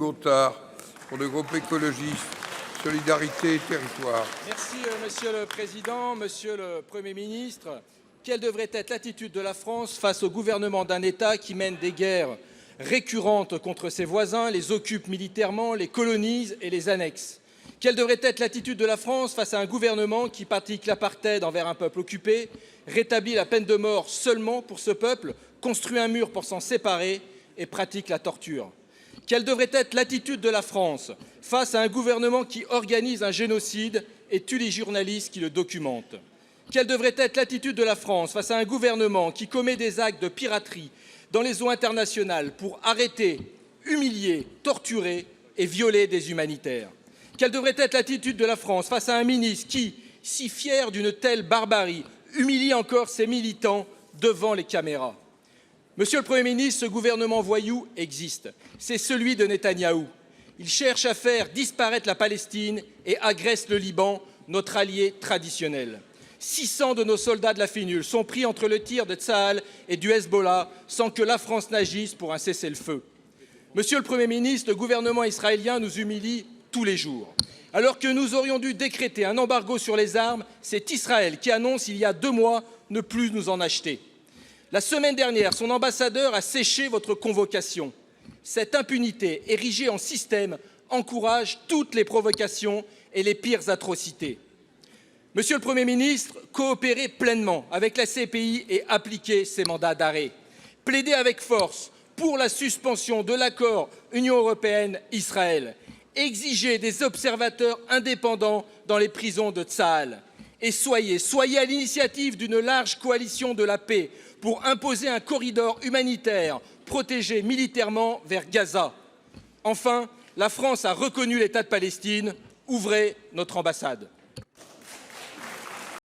Gontard, pour le groupe écologiste, Solidarité et Territoires. Merci, Monsieur le Président, Monsieur le Premier ministre. Quelle devrait être l'attitude de la France face au gouvernement d'un État qui mène des guerres récurrentes contre ses voisins, les occupe militairement, les colonise et les annexe? Quelle devrait être l'attitude de la France face à un gouvernement qui pratique l'apartheid envers un peuple occupé, rétablit la peine de mort seulement pour ce peuple, construit un mur pour s'en séparer et pratique la torture? Quelle devrait être l'attitude de la France face à un gouvernement qui organise un génocide et tue les journalistes qui le documentent? Quelle devrait être l'attitude de la France face à un gouvernement qui commet des actes de piraterie dans les eaux internationales pour arrêter, humilier, torturer et violer des humanitaires? Quelle devrait être l'attitude de la France face à un ministre qui, si fier d'une telle barbarie, humilie encore ses militants devant les caméras? Monsieur le Premier ministre, ce gouvernement voyou existe. C'est celui de Netanyahou. Il cherche à faire disparaître la Palestine et agresse le Liban, notre allié traditionnel. 600 de nos soldats de la FINUL sont pris entre le tir de Tsahal et du Hezbollah sans que la France n'agisse pour un cessez-le-feu. Monsieur le Premier ministre, le gouvernement israélien nous humilie tous les jours. Alors que nous aurions dû décréter un embargo sur les armes, c'est Israël qui annonce il y a 2 mois ne plus nous en acheter. La semaine dernière, son ambassadeur a séché votre convocation. Cette impunité, érigée en système, encourage toutes les provocations et les pires atrocités. Monsieur le Premier ministre, coopérez pleinement avec la CPI et appliquez ces mandats d'arrêt. Plaidez avec force pour la suspension de l'accord Union européenne-Israël. Exigez des observateurs indépendants dans les prisons de Tsahal. Et soyez à l'initiative d'une large coalition de la paix pour imposer un corridor humanitaire protégé militairement vers Gaza. Enfin, la France a reconnu l'État de Palestine. Ouvrez notre ambassade.